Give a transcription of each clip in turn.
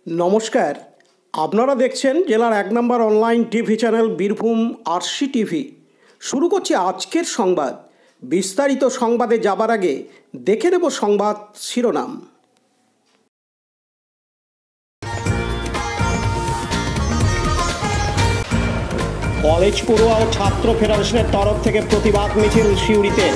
নমস্কার, আপনারা দেখছেন জেলার 1 নম্বর online TV channel Birbhum RC TV. শুরু করছি আজকের সংবাদ। বিস্তারিত সংবাদে যাবার আগে দেখে নেব সংবাদ শিরোনাম। কলেজ পড়ুয়া ও ছাত্র ফেডারেশনের তরফ থেকে প্রতিবাদ মিছিল সিউড়িতে।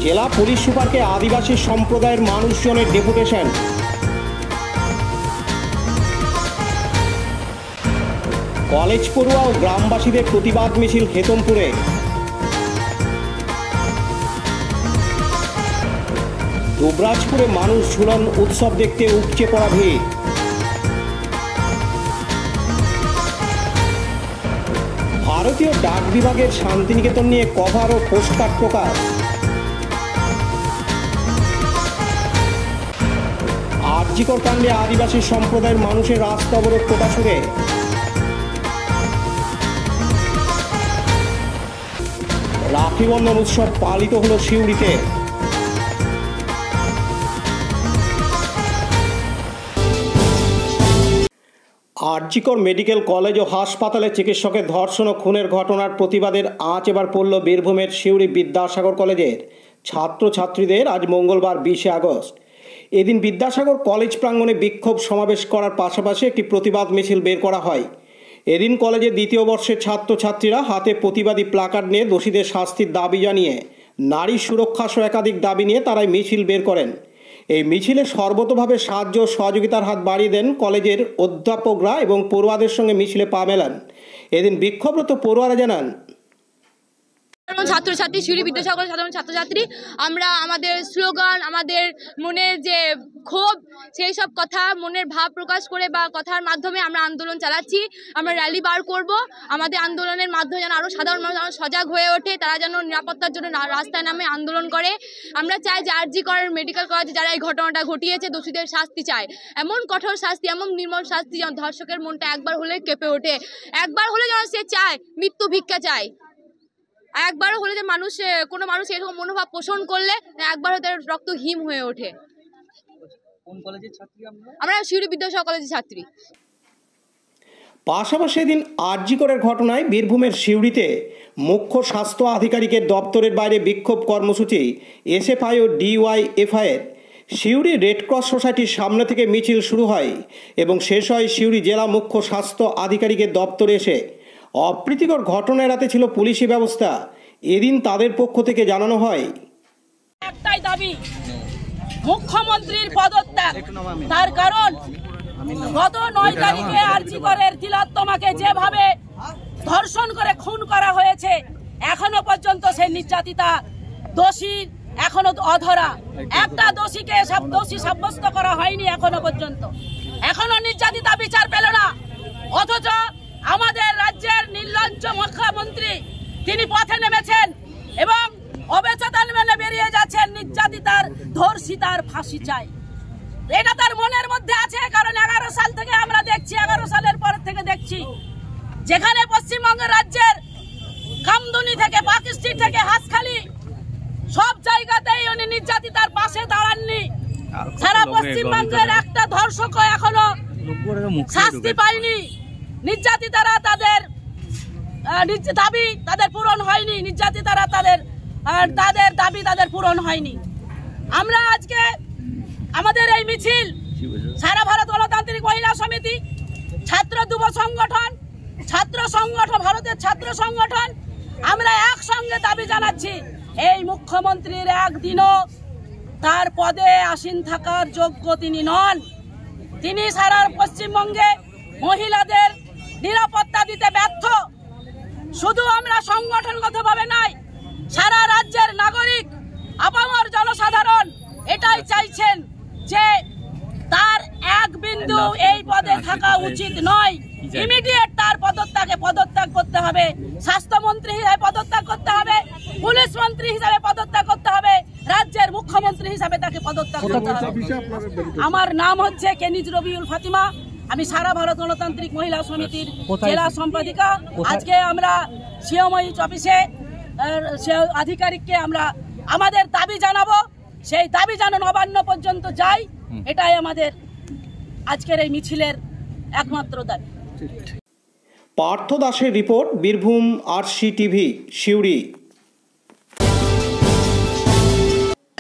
জেলা পুলিশ সুপারকে আদিবাসী সম্প্রদায়ের মানুষজনের ডেপুটেশন। কলেজ পড়ুয়া ও গ্রামবাসীদের প্রতিবাদ মিছিল হেতমপুরে। দুবরাজপুরে মানুষ ঝুলন উৎসব দেখতে উপচে পড়া ভিড়। ভারতীয় ডাক বিভাগের শান্তিনিকেতন নিয়ে কভার ও পোস্টকার্ড প্রকাশ। আরজিকর কাণ্ডে আদিবাসী সম্প্রদায়ের মানুষের রাস্তা অবরোধ কোটাসুরে। রাখি বন্ধন উৎসব পালিত হল সিউড়িতে। আরজিকর মেডিকেল কলেজ ও হাসপাতালে চিকিৎসকের ধর্ষণ ও খুনের ঘটনার প্রতিবাদের আঁচ এবার পড়ল বীরভূমের সিউড়ি বিদ্যাসাগর কলেজের ছাত্রছাত্রীদের। আজ মঙ্গলবার 20শে আগস্ট এদিন বিদ্যাসাগর কলেজ প্রাঙ্গণে বিক্ষোভ সমাবেশ করার পাশাপাশি একটি প্রতিবাদ মিছিল বের করা হয়। এদিন কলেজের দ্বিতীয় বর্ষের ছাত্রছাত্রীরা হাতে প্রতিবাদী প্লাকার্ড নিয়ে দোষীদের শাস্তির দাবি জানিয়ে নারী সুরক্ষা সহ একাধিক দাবি নিয়ে তারাই মিছিল বের করেন। এই মিছিলে সর্বতোভাবে সাহায্য সহযোগিতার হাত বাড়িয়ে দেন কলেজের অধ্যাপকরা এবং পড়ুয়াদের সঙ্গে মিছিলে পা মেলান। এদিন বিক্ষোভরত পড়ুয়ারা জানান, ছাত্রছাত্রী সিউড়ি বিদ্যাসাগর সাধারণ ছাত্রছাত্রী আমরা আমাদের স্লোগান, আমাদের মনের যে ক্ষোভ, সেই সব কথা মনের ভাব প্রকাশ করে বা কথার মাধ্যমে আমরা আন্দোলন চালাচ্ছি। আমরা র্যালি বার করব। আমাদের আন্দোলনের মাধ্যমে যেন আরও সাধারণ মানুষ সজাগ হয়ে ওঠে, তারা যেন নিরাপত্তার জন্য রাস্তায় নামে আন্দোলন করে। আমরা চাই যে আরজিকর মেডিকেল কলেজে যারা এই ঘটনাটা ঘটিয়েছে দোষীদের শাস্তি চায়, এমন কঠোর শাস্তি, এমন নির্মম শাস্তি যেন ধর্ষকের মনটা একবার হলে কেঁপে ওঠে, একবার হলে যেন সে চায় মৃত্যু ভিক্ষা চায়। একবারও হলে যে কোনো মানুষ এরকম মনোভাব পোষণ করলে একবার হতে রক্ত হিম হয়ে ওঠে। কোন কলেজের ছাত্রী আমরা সিউড়ি বিদ্যাসাগর কলেজের ছাত্রী। পাশাপাশি এদিন আরজিকরের ঘটনায় বীরভূমের সিউড়িতে মুখ্য স্বাস্থ্য আধিকারিকের দপ্তরের বাইরে বিক্ষোভ কর্মসূচি এসএফআই ও ডিওয়াইএফআইয়ের। সিউড়ি রেডক্রস সোসাইটির সামনে থেকে মিছিল শুরু হয় এবং শেষ হয় সিউড়ি জেলা মুখ্য স্বাস্থ্য আধিকারিকের দপ্তরে এসে। অপ্রীতিকর ঘটনা এড়াতে ছিল পুলিশি ব্যবস্থা। এদিন তাদের পক্ষ থেকে জানানো হয়, একটাই দাবি, মুখ্যমন্ত্রীর পদত্যাগ। তার কারণ গত 9 তারিখে আরজিকরের তিলোত্তমাকে যেভাবে ধর্ষণ করে খুন করা হয়েছে, এখনো পর্যন্ত সেই নির্যাতিতা দোষী এখনো অধরা। একটা দোষীকে দোষী সাব্যস্ত করা হয়নি এখনো পর্যন্ত। এখনো নির্যাতিতা বিচার পেল না। অথচ আমাদের রাজ্যের নির্লজ্জ মুখ্যমন্ত্রী তিনি পথে নেমেছেন এবং অবেচেতন মেনে বেরিয়ে যাচ্ছেন। নির্যাতিতার ধর্ষিতার ফাঁসি চাই, এটা তার মনের মধ্যে আছে। কারণ 11 সাল থেকে আমরা দেখছি, 11 সালের পর থেকে দেখছি, যেখানে পশ্চিমবঙ্গ রাজ্যের কামদুনি থেকে পাকিস্তান থেকে হাসখালি সব জায়গাতেই উনি নির্যাতিতার পাশে দাঁড়াননি। সারা পশ্চিমবঙ্গের একটা ধর্ষকও এখনো শাস্তি পায়নি। নির্যাতিতারা তাদের দাবি তাদের পূরণ হয়নি, নির্যাতিতারা তাদের দাবি তাদের পূরণ হয়নি। আমরা আজকে আমাদের এই মিছিল সারা ভারত গণতান্ত্রিক মহিলা সমিতি, ছাত্র যুব সংগঠন, ভারতের ছাত্র সংগঠন, আমরা একসঙ্গে দাবি জানাচ্ছি, এই মুখ্যমন্ত্রীর একদিনও তার পদে আসীন থাকার যোগ্য তিনি নন। তিনি সারা পশ্চিমবঙ্গে মহিলাদের নিরাপত্তা দিতে ব্যর্থ। শুধু আমরা সংগঠনগতভাবে নয়, সারা রাজ্যের নাগরিক, আপামর জনসাধারণ এটাই চাইছেন যে তার এক বিন্দু এই পদে থাকা উচিত নয়। ইমিডিয়েট তার পদত্যাগ করতে হবে। স্বাস্থ্যমন্ত্রী হিসেবে পদত্যাগ করতে হবে, পুলিশ মন্ত্রী হিসেবে পদত্যাগ করতে হবে, রাজ্যের মুখ্যমন্ত্রী হিসেবে তাকে পদত্যাগ করতে হবে। আমার নাম হচ্ছে কেনিজ রবিউল ফাতিমা। আমি সারা ভারত গণতান্ত্রিক মহিলা সমিতির জেলা সম্পাদিকা। আজকে আমরা সিএমওইচ অফিসে আধিকারিককে আমরা আমাদের দাবি জানাবো সেই দাবি যেন নবান্ন পর্যন্ত যায়, এটাই আমাদের আজকের এই মিছিলের একমাত্র দাবি। পার্থ দাসের রিপোর্ট, বীরভূম RCTV, সিউড়ি।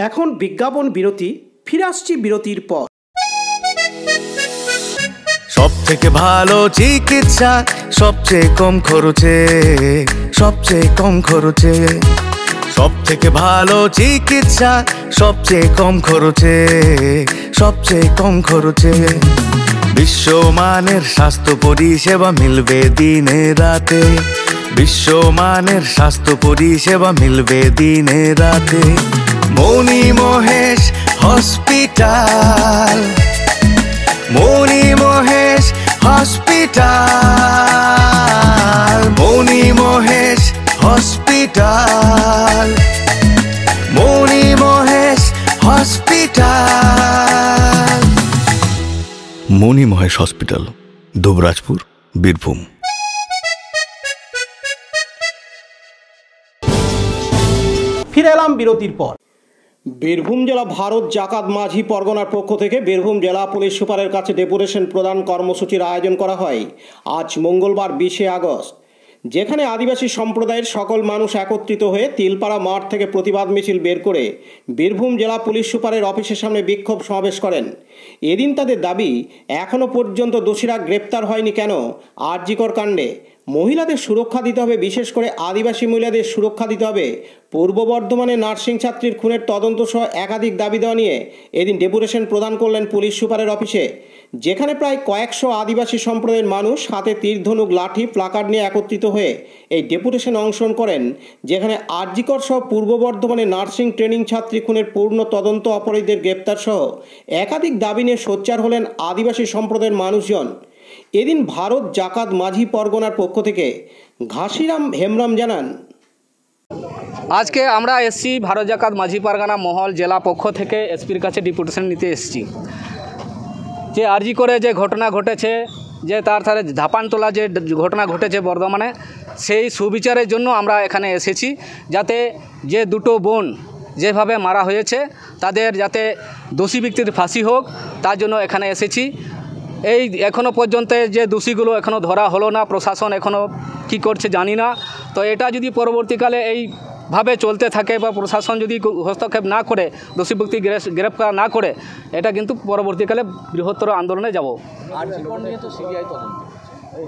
এখন বিজ্ঞাপন বিরতি, ফিরে আসছি বিরতির পর। সব থেকে ভালো চিকিৎসা সবচেয়ে কম খরচে, সবচেয়ে কম খরচে। সব থেকে ভালো চিকিৎসা সবচেয়ে কম খরচে, সবচেয়ে কম খরচে। বিশ্বমানের স্বাস্থ্য পরিষেবা মিলবে দিনে রাতে, বিশ্বমানের স্বাস্থ্য পরিষেবা মিলবে দিনে রাতে। মণি মহেশ হসপিটাল, মণি মহেশ হসপিটাল, মণি মহেশ হসপিটাল, মণি মহেশ হসপিটাল। মণি মহেশ হসপিটাল, দুবরাজপুর, বীরভূম। ফিরে এলাম বিরতির পর। বীরভূম জেলা ভারত জাকাত মাঝি পরগনার পক্ষ থেকে বীরভূম জেলা পুলিশ সুপারের কাছে ডেপুটেশন প্রদান কর্মসূচির আয়োজন করা হয় আজ মঙ্গলবার 20 আগস্ট, যেখানে আদিবাসী সম্প্রদায়ের সকল মানুষ একত্রিত হয়ে তিলপাড়া মাঠ থেকে প্রতিবাদ মিছিল বের করে বীরভূম জেলা পুলিশ সুপারের অফিসের সামনে বিক্ষোভ সমাবেশ করেন। এদিন তাদের দাবি, এখনও পর্যন্ত দোষীরা গ্রেপ্তার হয়নি কেন? আরজিকর কাণ্ডে মহিলাদের সুরক্ষা দিতে হবে, বিশেষ করে আদিবাসী মহিলাদের সুরক্ষা দিতে হবে। পূর্ব বর্ধমানে নার্সিং ছাত্রীর খুনের তদন্ত সহ একাধিক দাবি দেওয়া নিয়ে এদিন ডেপুটেশন প্রদান করলেন পুলিশ সুপারের অফিসে, যেখানে প্রায় কয়েকশো আদিবাসী সম্প্রদায়ের মানুষ হাতে তীর ধনুক লাঠি প্লাকার্ড নিয়ে একত্রিত হয়ে এই ডেপুটেশন অংশগ্রহণ করেন, যেখানে আরজিকর সহ পূর্ব বর্ধমানে নার্সিং ট্রেনিং ছাত্রী খুনের পূর্ণ তদন্ত অপরাধীদের গ্রেপ্তার সহ একাধিক দাবি নিয়ে সোচ্চার হলেন আদিবাসী সম্প্রদায়ের মানুষজন। এদিন ভারত জাকাত মাঝি পরগনার পক্ষ থেকে ঘাসিরাম হেমরাম জানান, আজকে আমরা এসছি ভারত জাকাত মাঝি পরগনা মহল জেলা পক্ষ থেকে এসপির কাছে ডেপুটেশন নিতে এসেছি। যে আরজি করে যে ঘটনা ঘটেছে, যে তার সাথে ধাপানতলা যে ঘটনা ঘটেছে বর্ধমানে, সেই সুবিচারের জন্য আমরা এখানে এসেছি, যাতে যে দুটো বোন যেভাবে মারা হয়েছে তাদের যাতে দোষী ব্যক্তির ফাঁসি হোক, তার জন্য এখানে এসেছি। এই এখনও পর্যন্ত যে দোষীগুলো এখনও ধরা হলো না, প্রশাসন এখনও কী করছে জানি না। তো এটা যদি পরবর্তীকালে এইভাবে চলতে থাকে বা প্রশাসন যদি হস্তক্ষেপ না করে, দোষী ব্যক্তি গ্রেপ্তার না করে, এটা কিন্তু পরবর্তীকালে বৃহত্তর আন্দোলনে যাব।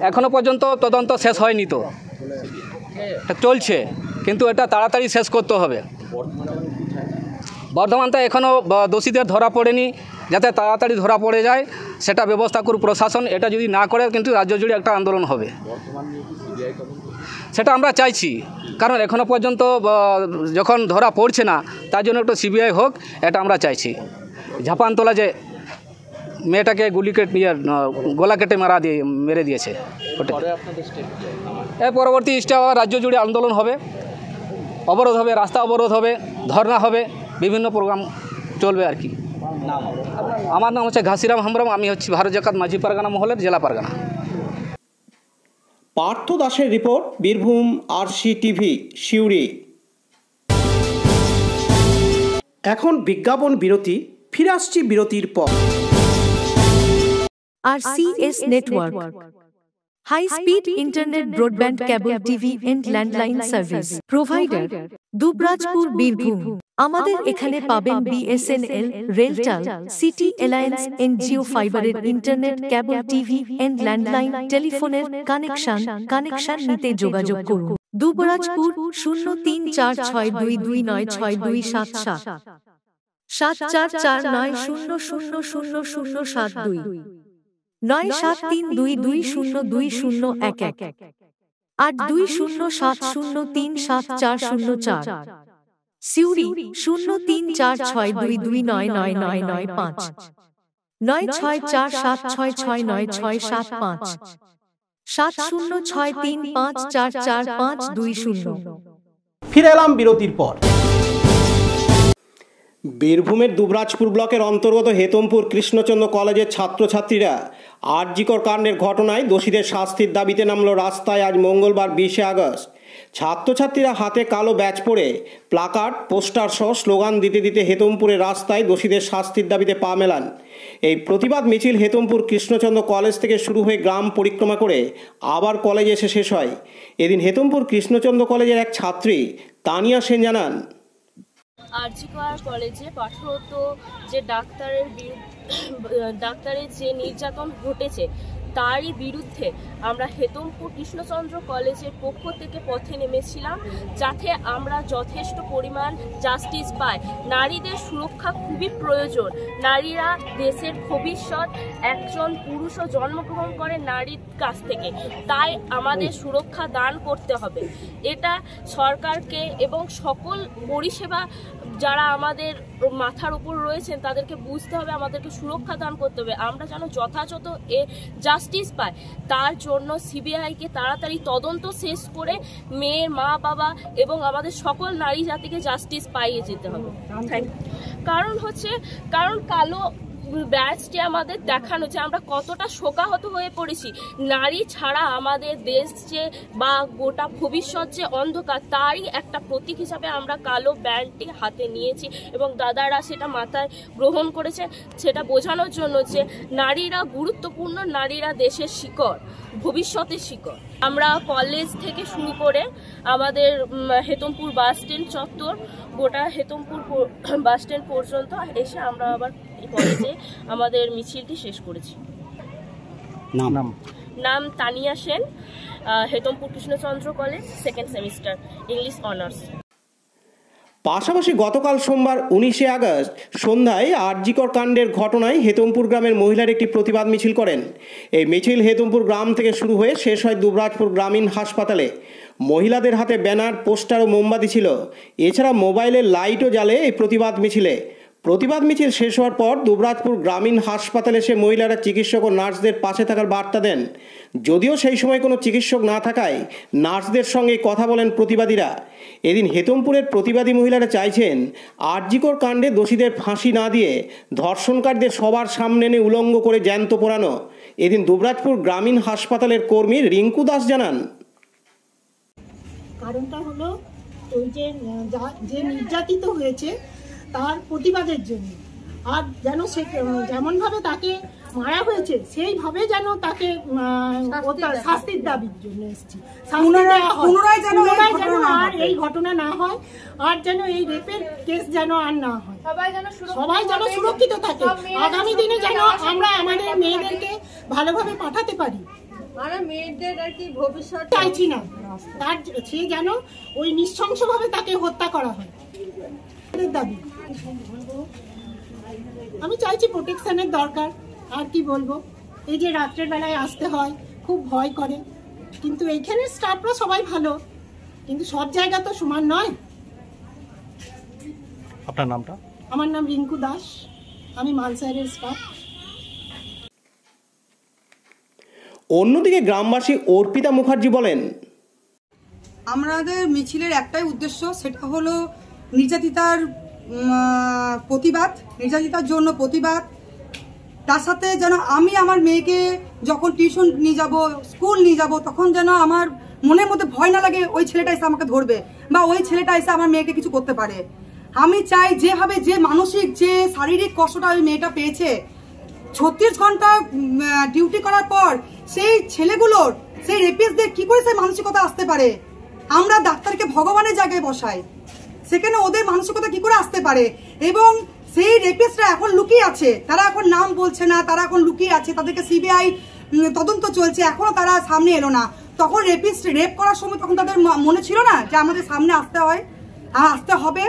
এখনও পর্যন্ত তদন্ত শেষ হয়নি, তো চলছে, কিন্তু এটা তাড়াতাড়ি শেষ করতে হবে। বর্ধমানটা এখনও দোষীদের ধরা পড়েনি, যাতে তাড়াতাড়ি ধরা পড়ে যায় সেটা ব্যবস্থা করুক প্রশাসন। এটা যদি না করে কিন্তু রাজ্য জুড়ে একটা আন্দোলন হবে, সেটা আমরা চাইছি। কারণ এখনও পর্যন্ত যখন ধরা পড়ছে না, তার জন্য একটু সিবিআই হোক, এটা আমরা চাইছি। ঝাপানতলা যে মেয়েটাকে গলা কেটে মেরে দিয়েছে, ওটা এর পরবর্তী স্টেপ রাজ্য জুড়ে আন্দোলন হবে, অবরোধ হবে, রাস্তা অবরোধ হবে, ধর্না হবে, বিভিন্ন প্রোগ্রাম চলবে আর কি। আমার নাম হচ্ছে ঘাসিরাম হেমরাম, আমি হচ্ছি ভারত জাকাত মাঝি পরগনা মহলের জেলা পরগনা। পার্থ দাসের রিপোর্ট, বীরভূম RCTV, সিউড়ি। এখন বিজ্ঞাপন বিরতি, ফিরে আসছি বিরতির পর। RCS Network, high speed internet, broadband, cable TV and landline service provider, Dubrajpur, Birbhum. আমাদের এখানে পাবেন BSNL, RailTel, city alliance and Jio ফাইবারের internet, cable TV and landline টেলিফোনের কানেকশন নিতে যোগাযোগ করুন। দুবরাজপুর 0346229627 74490000072 9732202011 8207037404। সিউড়ি 034622999995 9647669665 7063544520। ফিরে এলাম বিরতির পর। বীরভূমের দুবরাজপুর ব্লকের অন্তর্গত হেতমপুর কৃষ্ণচন্দ্র কলেজের ছাত্রছাত্রীরা আরজিকর কাণ্ডের ঘটনায় দোষীদের শাস্তির দাবিতে নামল রাস্তায় আজ মঙ্গলবার 20 আগস্ট। ছাত্রছাত্রীরা হাতে কালো ব্যাজ পরে প্লাকার্ড, পোস্টার সহ স্লোগান দিতে দিতে হেতমপুরের রাস্তায় দোষীদের শাস্তির দাবিতে পা মেলান। এই প্রতিবাদ মিছিল হেতমপুর কৃষ্ণচন্দ্র কলেজ থেকে শুরু হয়ে গ্রাম পরিক্রমা করে আবার কলেজে এসে শেষ হয়। এদিন হেতমপুর কৃষ্ণচন্দ্র কলেজের এক ছাত্রী তানিয়া সেন জানান, আরজি কলেজে পাঠরত যে ডাক্তারের যে নির্যাতন ঘটেছে তারই বিরুদ্ধে আমরা হেতমপুর কৃষ্ণচন্দ্র কলেজের পক্ষ থেকে পথে নেমেছিলাম, যাতে আমরা যথেষ্ট পরিমাণ জাস্টিস পাই। নারীদের সুরক্ষা খুবই প্রয়োজন। নারীরা দেশের ভবিষ্যৎ। একজন পুরুষও জন্মগ্রহণ করে নারীর কাছ থেকে, তাই আমাদের সুরক্ষা দান করতে হবে। এটা সরকারকে এবং সকল পরিষেবা যারা আমাদের মাথার উপর রয়েছেন তাদেরকে বুঝতে হবে, আমাদেরকে সুরক্ষা দান করতে হবে। আমরা যেন যথাযথ জাস্টিস পাই, তার জন্য সিবিআইকে তাড়াতাড়ি তদন্ত শেষ করে মেয়ের মা বাবা এবং আমাদের সকল নারী জাতিকে জাস্টিস পাইয়ে যেতে হবে। কারণ কালো ব্যাচটি আমাদের দেখানো যে আমরা কতটা শোকাহত হয়ে পড়েছি। নারী ছাড়া আমাদের দেশ যে বা গোটা ভবিষ্যৎ যে অন্ধকার, তারই একটা প্রতীক হিসাবে আমরা কালো ব্যান্ডটি হাতে নিয়েছি এবং দাদারা সেটা মাথায় গ্রহণ করেছে, সেটা বোঝানোর জন্য যে নারীরা গুরুত্বপূর্ণ, নারীরা দেশের শিকড়, ভবিষ্যতের শিকড়। আমরা কলেজ থেকে শুরু করে আমাদের হেতমপুর বাস স্ট্যান্ড চত্বর, গোটা হেতমপুর বাস স্ট্যান্ড পর্যন্ত এসে আমরা আবার কলেজে আমাদের মিছিলটি শেষ করেছি। নাম Tania Sen, Hetampur Krishnachandra college, 2nd semester, English honours. পাশাপাশি গতকাল সোমবার 19শে আগস্ট সন্ধ্যায় আরজিকর কাণ্ডের ঘটনায় হেতমপুর গ্রামের মহিলার একটি প্রতিবাদ মিছিল করেন। এই মিছিল হেতমপুর গ্রাম থেকে শুরু হয়ে শেষ হয় দুবরাজপুর গ্রামীণ হাসপাতালে। মহিলাদের হাতে ব্যানার, পোস্টার ও মোমবাতি ছিল। এছাড়া মোবাইলের লাইটও জ্বালে এই প্রতিবাদ মিছিলে। প্রতিবাদ মিছিল শেষ হওয়ার পর দুবরাজপুর গ্রামীণ হাসপাতালে এসে মহিলারা চিকিৎসক ও নার্সদের পাশে থাকার বার্তা দেন। যদিও সেই সময় কোনো চিকিৎসক না থাকায় নার্সদের সঙ্গে কথা বলেন প্রতিবাদীরা। এদিন হেতমপুরের প্রতিবাদী মহিলারা চাইছেন আরজিকর কাণ্ডে দোষীদের ফাঁসি না দিয়ে ধর্ষণকারীদের সবার সামনে এনে উলঙ্গ করে জ্যান্ত পোড়ানো। এদিন দুবরাজপুর গ্রামীণ হাসপাতালের কর্মী রিঙ্কু দাস জানান, কারণটা হলো ওই যে নির্যাতিত হয়েছে তার প্রতিবাদের জন্য, আর যেন সে যেমনভাবে তাকে মারা হয়েছে সেইভাবে যেন তাকে শাস্তির দাবির জন্য এসেছি। আর এই ঘটনা না হয়, আর যেন এই রেপের কেস যেন আর না হয়, সবাই যেন সুরক্ষিত থাকে। আগামী দিনে যেন আমরা আমাদের মেয়েদেরকে ভালোভাবে পাঠাতে পারি। মেয়েদের আর কি ভবিষ্যৎ চাইছি না, তার সে যেন ওই নৃশংসভাবে তাকে হত্যা করা হয় দাবি। আমি চাইছি প্রোটেকশনের দরকার। আর কি বলবো, এই যে রাত্রের বেলায় আসতে হয়, খুব ভয় করে। কিন্তু এইখানের স্টাফরা সবাই ভালো, কিন্তু সব জায়গা তো সমান নয়। আপনার নামটা? আমার নাম রিঙ্কু দাস, আমি মালসাইরের স্টাফ। অন্যদিকে গ্রামবাসী অর্পিতা মুখার্জি বলেন, আমাদের মিছিলের একটাই উদ্দেশ্য, সেটা হলো নির্যাতিতার প্রতিবাদ, নির্যাতিতার জন্য প্রতিবাদ। তার সাথে যেন আমি আমার মেয়েকে যখন টিউশন নিয়ে যাব, স্কুল নিয়ে যাব, তখন যেন আমার মনের মধ্যে ভয় না লাগে ওই ছেলেটা এসে আমাকে ধরবে বা ওই ছেলেটা এসে আমার মেয়েকে কিছু করতে পারে। আমি চাই যেভাবে যে মানসিক যে শারীরিক কষ্টটা ওই মেয়েটা পেয়েছে, 36 ঘন্টা ডিউটি করার পর সেই ছেলেগুলোর, সেই রেপিস্টদের কি করে সেই মানসিকতা আসতে পারে? আমরা ডাক্তারকে ভগবানের জায়গায় বসাই, সেখানে ওদের মানসিকতা কি করে আসতে পারে? এবং সেই রেপিস্টরা এখন লুকিয়ে আছে, তারা এখন নাম বলছে না, তারা এখন লুকিয়ে আছে, তাদেরকে সিবিআই তদন্ত চলছে, এখনো তারা সামনে এলো না। তখন রেপিস্ট রেপ করার সময় তখন তাদের মনে ছিল না যে আমাদের সামনে আসতে হবে?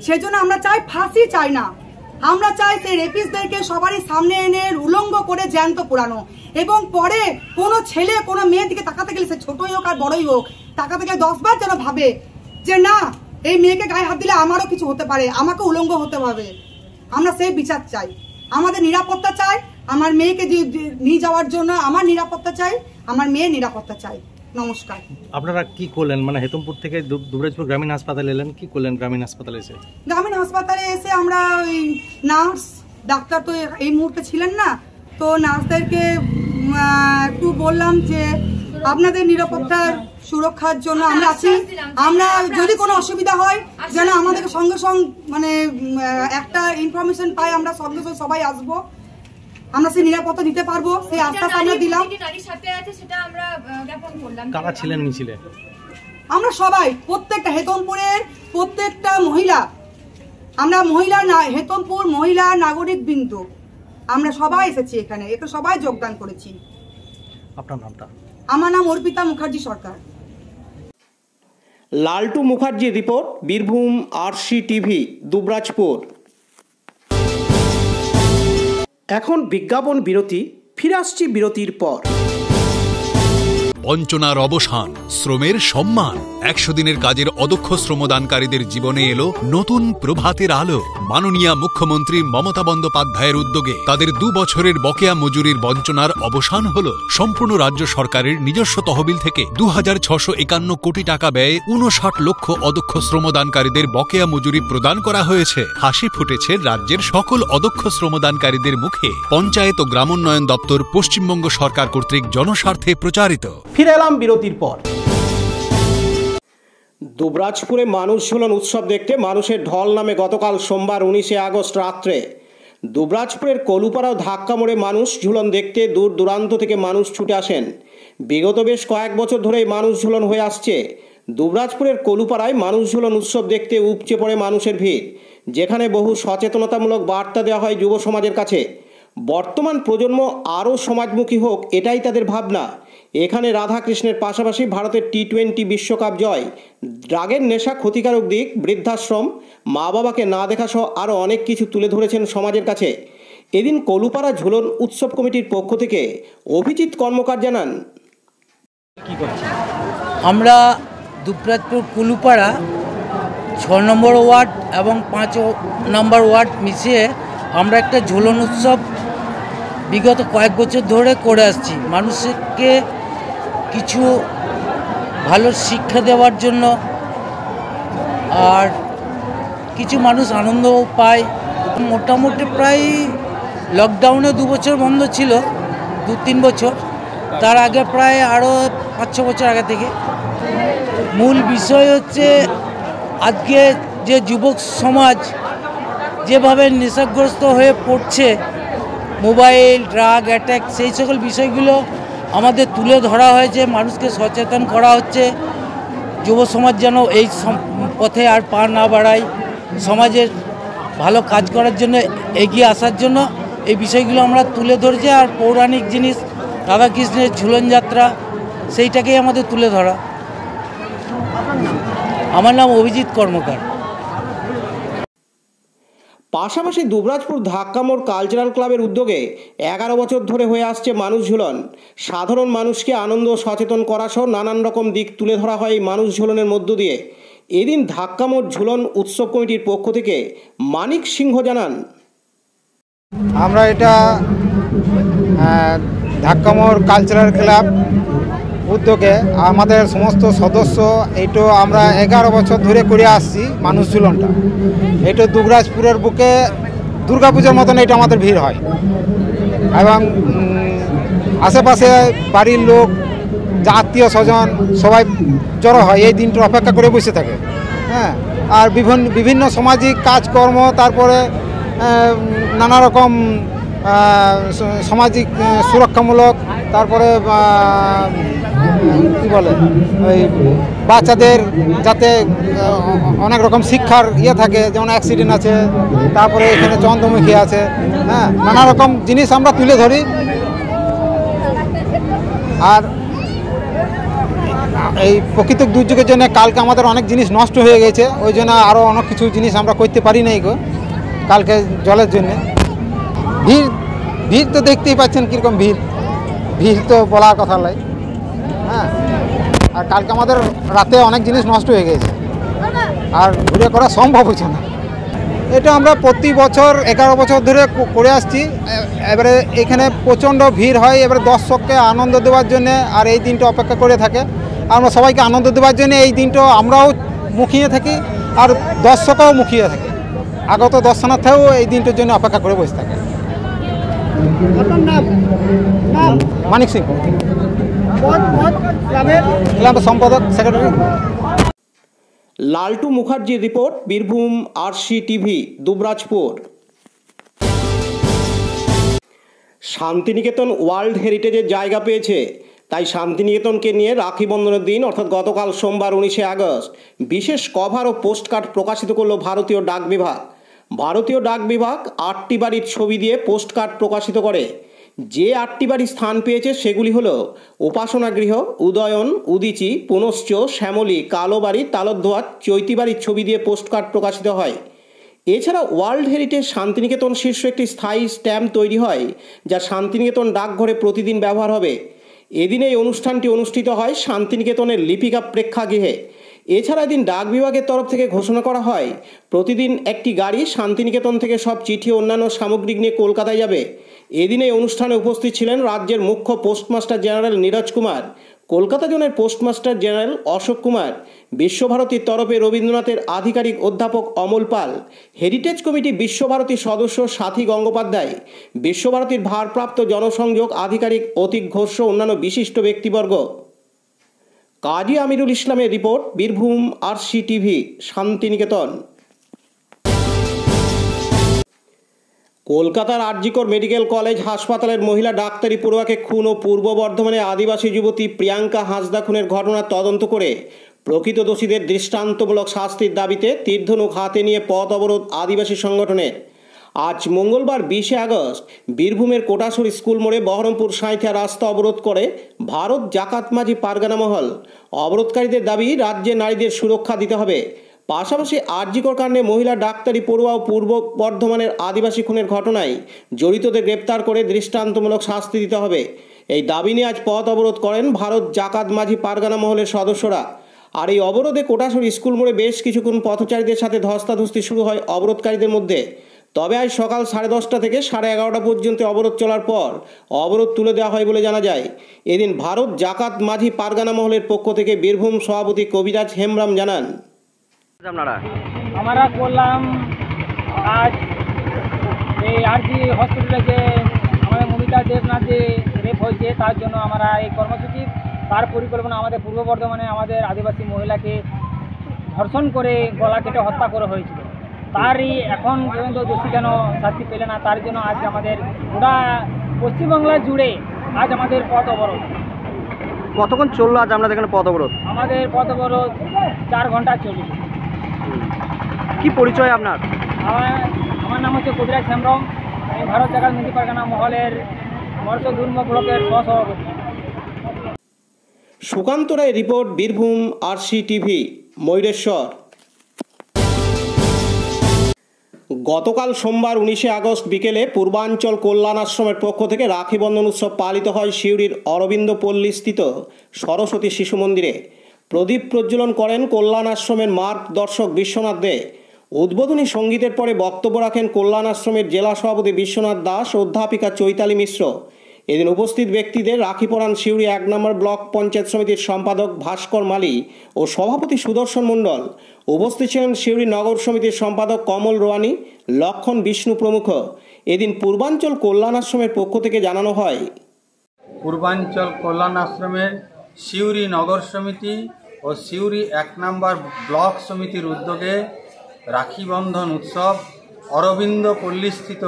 সেজন্য আমরা চাই ফাঁসি চাই না, আমরা চাই সেই রেপিস্টদেরকে সবারই সামনে এনে উলঙ্গ করে জ্যান্ত পোড়ানো। এবং পরে কোনো ছেলে কোনো মেয়ের দিকে তাকাতে গেলে, সে ছোটই হোক আর বড়ই হোক, তাকাতে গেলে 10 বার যেন ভাবে যে না, এই মেয়েকে গায়ে হাত দিলে আমারও কিছু হতে পারে, আমাকে উলঙ্গ হতে হবে। আমরা সেই বিচার চাই, আমাদের নিরাপত্তা চাই, আমার মেয়েকে নিয়ে যাওয়ার জন্য আমার নিরাপত্তা চাই, আমার মেয়ের নিরাপত্তা চাই। নমস্কার। আপনারা কি করলেন, মানে হেতমপুর থেকে দুবরাজপুর গ্রামীণ হাসপাতালে এলেন, কি করলেন গ্রামীণ হাসপাতালে এসে? গ্রামীণ হাসপাতালে এসে আমরা ওই নার্স, ডাক্তার তো এই মুহূর্তে ছিলেন না, তো নার্সদেরকে একটু বললাম যে আপনাদের নিরাপত্তার সুরক্ষার জন্য আমরা আছি। আমরা যদি কোনো অসুবিধা হয় যেন আমাদেরকে সঙ্গে সঙ্গে মানে একটা ইনফরমেশন পাই, আমরা সঙ্গে সঙ্গে সবাই আসবো, আমরা সেই নিরাপত্তা দিতে পারবো, সেই আশ্বাস আমরা দিলাম। কারা ছিলেন মিছিলে? আমরা সবাই, প্রত্যেকটা হেতমপুরের প্রত্যেকটা মহিলা, আমরা মহিলা হেতমপুর মহিলা নাগরিক বৃন্দ আমরা সবাই এসেছি এখানে সবাই যোগদান করেছি। আপনার নামটা? আমার নাম Arpita Mukherjee Sarkar. Laltu Mukherjee report, Birbhum RC TV, Dubrajpur. এখন বিজ্ঞাপন বিরতি, ফিরে আসছি বিরতির পর। বঞ্চনার অবসান, শ্রমের সম্মান। 100 দিনের কাজের অদক্ষ শ্রমদানকারীদের জীবনে এলো নতুন প্রভাতের আলো। মাননীয় মুখ্যমন্ত্রী মমতা বন্দ্যোপাধ্যায়ের উদ্যোগে তাদের 2 বছরের বকেয়া মজুরির বঞ্চনার অবসান হলো। সম্পূর্ণ রাজ্য সরকারের নিজস্ব তহবিল থেকে 2651 কোটি টাকা ব্যয়ে 59 লক্ষ অদক্ষ শ্রমদানকারীদের বকেয়া মজুরি প্রদান করা হয়েছে। হাসি ফুটেছে রাজ্যের সকল অদক্ষ শ্রমদানকারীদের মুখে। পঞ্চায়েত ও গ্রামোন্নয়ন দপ্তর পশ্চিমবঙ্গ সরকার কর্তৃক জনস্বার্থে প্রচারিত। ফিরে এলাম বিরতির পর। দুবরাজপুরে মানুষ ঝুলন উৎসব দেখতে মানুষের ঢল নামে গতকাল সোমবার 19 আগস্ট রাত্রে দুবরাজপুরের কলুপাড়া ও ধাক্কা মোড়ে মানুষ ঝুলন দেখতে দূর দূরান্ত থেকে মানুষ ছুটে আসেন। বিগত বেশ কয়েক বছর ধরেই মানুষ ঝুলন হয়ে আসছে। দুবরাজপুরের কলুপাড়ায় মানুষ ঝুলন উৎসব দেখতে উপচে পড়ে মানুষের ভিড়, যেখানে বহু সচেতনতামূলক বার্তা দেওয়া হয় যুব সমাজের কাছে। বর্তমান প্রজন্ম আরও সমাজমুখী হোক, এটাই তাদের ভাবনা। এখানে রাধাকৃষ্ণের পাশাপাশি ভারতের T20 বিশ্বকাপ জয়, ড্রাগের নেশা ক্ষতিকারক দিক, বৃদ্ধাশ্রম, মা বাবাকে না দেখা সহ আরও অনেক কিছু তুলে ধরেছেন সমাজের কাছে। এদিন কলুপাড়া ঝুলন উৎসব কমিটির পক্ষ থেকে অভিজিৎ কর্মকার জানান, আমরা দুবরাজপুর কলুপাড়া 6 নম্বর ওয়ার্ড এবং 5 নম্বর ওয়ার্ড মিশিয়ে আমরা একটা ঝুলন উৎসব বিগত কয়েক বছর ধরে করে আসছি। মানুষকে কিছু ভালো শিক্ষা দেওয়ার জন্য, আর কিছু মানুষ আনন্দও পায়। মোটামুটি প্রায় লকডাউনে 2 বছর বন্ধ ছিল, 2-3 বছর, তার আগে প্রায় আরও 5-6 বছর আগে থেকে। মূল বিষয় হচ্ছে আজকে যে যুবক সমাজ যেভাবে নেশাগ্রস্ত হয়ে পড়ছে, মোবাইল, ড্রাগ, অ্যাটাক, সেই সকল বিষয়গুলো আমাদের তুলে ধরা হয়েছে। মানুষকে সচেতন করা হচ্ছে, যুব সমাজ যেন এই পথে আর পা না বাড়ায়, সমাজের ভালো কাজ করার জন্য এগিয়ে আসার জন্য এই বিষয়গুলো আমরা তুলে ধরেছি। আর পৌরাণিক জিনিস রাধাকৃষ্ণের ঝুলন যাত্রা, সেইটাকেই আমাদের তুলে ধরা। আমার নাম অভিজিৎ কর্মকার। পাশাপাশি দুবরাজপুর ধাক্কা মোড় কালচারাল ক্লাবের উদ্যোগে 11 বছর ধরে হয়ে আসছে মানুষ ঝুলন। সাধারণ মানুষকে আনন্দ সচেতন করা সহ নানান রকম দিক তুলে ধরা হয় এই মানুষ ঝুলনের মধ্য দিয়ে। এদিন ধাক্কা মোড় ঝুলন উৎসব কমিটির পক্ষ থেকে মানিক সিংহ জানান, আমরা এটা ধাক্কা মোড় কালচারাল ক্লাব উদ্যোগে আমাদের সমস্ত সদস্য এইটো আমরা 11 বছর ধরে করে আসছি মানুষ ঝুলনটা। এটা দুবরাজপুরের বুকে দুর্গাপূজার মতন এটা আমাদের ভিড় হয়, এবং আশেপাশে বাড়ির লোক, যা আত্মীয় স্বজন সবাই জড়ো হয়, এই দিনটা অপেক্ষা করে বসে থাকে। হ্যাঁ, আর বিভিন্ন সামাজিক কাজকর্ম, তারপরে নানা রকম সামাজিক সুরক্ষামূলক, তারপরে কী বলে ওই বাচ্চাদের যাতে অনেক রকম শিক্ষার ইয়ে থাকে, যেমন অ্যাক্সিডেন্ট আছে, তারপরে এখানে চন্দ্রমুখী আছে। হ্যাঁ, নানা রকম জিনিস আমরা তুলে ধরি। আর এই প্রাকৃতিক দুর্যোগের জন্য কালকে আমাদের অনেক জিনিস নষ্ট হয়ে গেছে, ওই জন্য আরও অনেক কিছু জিনিস আমরা করতে পারি নাই গো কালকে জলের জন্যে। ভিড় তো দেখতেই পাচ্ছেন কীরকম ভিড় তো বলার কথা নয়। হ্যাঁ, আর কালকে আমাদের রাতে অনেক জিনিস নষ্ট হয়ে গেছে, আর ঘুরে করা সম্ভব হচ্ছে না। এটা আমরা প্রতি বছর 11 বছর ধরে করে আসছি। এবারে এখানে প্রচণ্ড ভিড় হয়, এবারে দর্শককে আনন্দ দেওয়ার জন্যে আর এই দিনটা অপেক্ষা করে থাকে। আমরা সবাইকে আনন্দ দেওয়ার জন্য এই দিনটা আমরাও মুখিয়ে থাকি, আর দর্শকও মুখিয়ে থাকে। আগত দর্শনার্থীও এই দিনটার জন্য অপেক্ষা করে বসে থাকে। আপনার নাম? মানিক সিং, ক্লাব সম্পাদক, সেক্রেটারি। লালটু মুখার্জির report, Birbhum RC TV, Dubrajpur. Santiniketan world হেরিটেজের জায়গা পেয়েছে, তাই শান্তিনিকেতনকে নিয়ে রাখি বন্ধনের দিন অর্থাৎ গতকাল সোমবার 19শে আগস্ট বিশেষ কভার ও পোস্টকার্ড প্রকাশিত করল ভারতীয় ডাক বিভাগ। ভারতীয় ডাক বিভাগ 8টি বাড়ির ছবি দিয়ে পোস্টকার্ড প্রকাশিত করে। যে 8টি বাড়ি স্থান পেয়েছে সেগুলি হলো উপাসনা গৃহ, উদয়ন, উদিচি, পুনশ্চ, শ্যামলী, কালোবাড়ি, তালদ্দোয়াত, চৈতি বাড়ির ছবি দিয়ে পোস্টকার্ড প্রকাশিত হয়। এছাড়া ওয়ার্ল্ড হেরিটেজ শান্তিনিকেতন শীর্ষ একটি স্থায়ী স্ট্যাম্প তৈরি হয়, যা শান্তিনিকেতন ডাকঘরে প্রতিদিন ব্যবহার হবে। এদিন এই অনুষ্ঠানটি অনুষ্ঠিত হয় শান্তিনিকেতনের লিপিকা প্রেক্ষাগৃহে। এছাড়া এদিন ডাক বিভাগের তরফ থেকে ঘোষণা করা হয় প্রতিদিন একটি গাড়ি শান্তিনিকেতন থেকে সব চিঠি ও অন্যান্য সামগ্রিক নিয়ে কলকাতায় যাবে। এদিন এই অনুষ্ঠানে উপস্থিত ছিলেন রাজ্যের মুখ্য পোস্টমাস্টার জেনারেল নীরজ কুমার, কলকাতা জোনের পোস্টমাস্টার জেনারেল অশোক কুমার, বিশ্বভারতীর তরফে রবীন্দ্রনাথের আধিকারিক অধ্যাপক অমল পাল, হেরিটেজ কমিটি বিশ্বভারতীর সদস্য সাথী গঙ্গোপাধ্যায়, বিশ্বভারতীর ভারপ্রাপ্ত জনসংযোগ আধিকারিক অতীক ঘোষ, অন্যান্য বিশিষ্ট ব্যক্তিবর্গ। কাজী আমিরুল ইসলামের report, Birbhum RC TV, Santiniketan. কলকাতার আরজিকর মেডিকেল কলেজ হাসপাতালের মহিলা ডাক্তারি পড়ুয়াকে খুন ও পূর্ব বর্ধমানে আদিবাসী যুবতী প্রিয়াঙ্কা হাঁসদা খুনের ঘটনার তদন্ত করে প্রকৃত দোষীদের দৃষ্টান্তমূলক শাস্তির দাবিতে তীরধনুক হাতে নিয়ে পথ অবরোধ আদিবাসী সংগঠনের। আজ মঙ্গলবার 20শে আগস্ট বীরভূমের কোটাছড়ি স্কুল মোড়ে বহরমপুর সাঁইথিয়া রাস্তা অবরোধ করে ভারত জাকাত মাঝি পারগানা মহল। অবরোধকারীদের দাবি রাজ্যে নারীদের সুরক্ষা দিতে হবে, পাশাপাশি আরজিকর কাণ্ডে মহিলা ডাক্তারি পড়ুয়া ও পূর্ব বর্ধমানের আদিবাসী খুনের ঘটনায় জড়িতদের গ্রেপ্তার করে দৃষ্টান্তমূলক শাস্তি দিতে হবে। এই দাবি নিয়ে আজ পথ অবরোধ করেন ভারত জাকাত মাঝি পারগানা মহলের সদস্যরা। আর এই অবরোধে কোটাছড়ি স্কুল মোড়ে বেশ কিছুক্ষণ পথচারীদের সাথে ধস্তাধস্তি শুরু হয় অবরোধকারীদের মধ্যে। তবে আজ সকাল 10:30 থেকে 11:30 পর্যন্ত অবরোধ চলার পর অবরোধ তুলে দেওয়া হয় বলে জানা যায়। এদিন ভারত জাকাত মাঝি পারগানা মহলের পক্ষ থেকে বীরভূম সভাপতি কবিরাজ হেমরাম জানান, আমরা করলাম আজ এই আরজি হসপিটালে যে আমাদের মমিতা দেবনাথ যে রেপ হয়েছে তার জন্য আমরা এই কর্মসূচি, তার পরিকল্পনা আমাদের পূর্ব বর্ধমানে আমাদের আদিবাসী মহিলাকে ধর্ষণ করে গলা কেটে হত্যা করা হয়েছিল। তারই এখন পর্যন্ত দোষী যেন শাস্তি পেলে না, তার জন্য আজ আমাদের গোটা পশ্চিমবাংলা জুড়ে আজ আমাদের পথ অবরোধ। কতক্ষণ চললো আজ আপনাদের এখানে পথ অবরোধ? আমাদের পথ অবরোধ 4 ঘন্টা চলবে। কি পরিচয় আপনার? আমার নাম হচ্ছে কবিরাজ হেমব্রম, আমি ভারত জাকাত মাঝি পারগানা মহলের মর্ষদুর্ম ব্লকের সহসভাপতি। Sukanta Roy report, Birbhum RC TV, Mayureswar. গতকাল সোমবার 19শে আগস্ট বিকেলে পূর্বাঞ্চল কল্যাণ আশ্রমের পক্ষ থেকে রাখি বন্ধন উৎসব পালিত হয় সিউড়ির অরবিন্দ পল্লীস্থিত সরস্বতী শিশু মন্দিরে। প্রদীপ প্রজ্বলন করেন কল্যাণ আশ্রমের মার্গদর্শক বিশ্বনাথ দে। উদ্বোধনী সঙ্গীতের পরে বক্তব্য রাখেন কল্যাণ আশ্রমের জেলা সভাপতি বিশ্বনাথ দাস, অধ্যাপিকা চৈতালি মিশ্র। এদিন উপস্থিত ব্যক্তিদের রাখি পরান সিউড়ি 1 নম্বর ব্লক পঞ্চায়েত সমিতির সম্পাদক ভাস্কর মালি ও সভাপতি সুদর্শন মণ্ডল। উপস্থিত ছিলেন সিউড়ি নগর সমিতির সম্পাদক কমল রোয়ানি, লক্ষণ বিষ্ণু প্রমুখ। এদিন পূর্বাঞ্চল কল্যাণ আশ্রমের পক্ষ থেকে জানানো হয়, পূর্বাঞ্চল কল্যাণ আশ্রমের সিউড়ি নগর সমিতি ও সিউড়ি 1 নম্বর ব্লক সমিতির উদ্যোগে রাখি বন্ধন উৎসব অরবিন্দ পল্লীস্থিত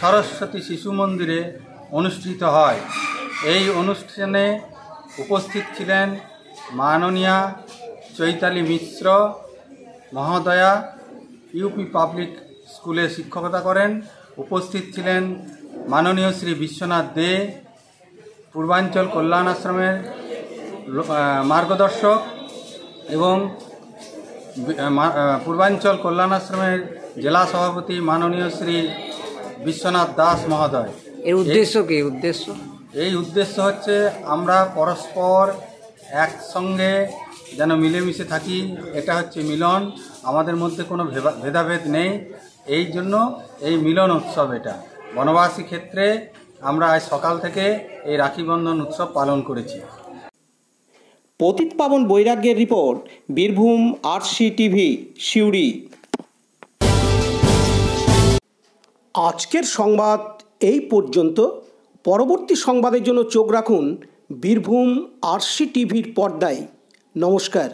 সরস্বতী শিশু মন্দিরে অনুষ্ঠিত হয়। এই অনুষ্ঠানে উপস্থিত ছিলেন মাননীয়া চৈতালি মিশ্র মহোদয়া, ইউপি পাবলিক স্কুলে শিক্ষকতা করেন। উপস্থিত ছিলেন মাননীয় শ্রী বিশ্বনাথ দে, পূর্বাঞ্চল কল্যাণ আশ্রমের মার্গদর্শক, এবং পূর্বাঞ্চল কল্যাণ আশ্রমের জেলা সভাপতি মাননীয় শ্রী বিশ্বনাথ দাস মহোদয়। এর উদ্দেশ্য কি? এই উদ্দেশ্য হচ্ছে আমরা পরস্পর একসঙ্গে যেন মিলেমিশে থাকি, এটা হচ্ছে মিলন। আমাদের মধ্যে কোনো ভেদাভেদ নেই, এই জন্য এই মিলন উৎসব। এটা বনবাসী ক্ষেত্রে আমরা আজ সকাল থেকে এই রাখি বন্ধন উৎসব পালন করেছি। পতিত পাবন বৈরাগ্যের report, Birbhum RC TV, Suri. আজকের সংবাদ এই পর্যন্ত। পরবর্তী সংবাদের জন্য চোখ রাখুন বীরভূম আরসি টিভির পর্দায়। নমস্কার।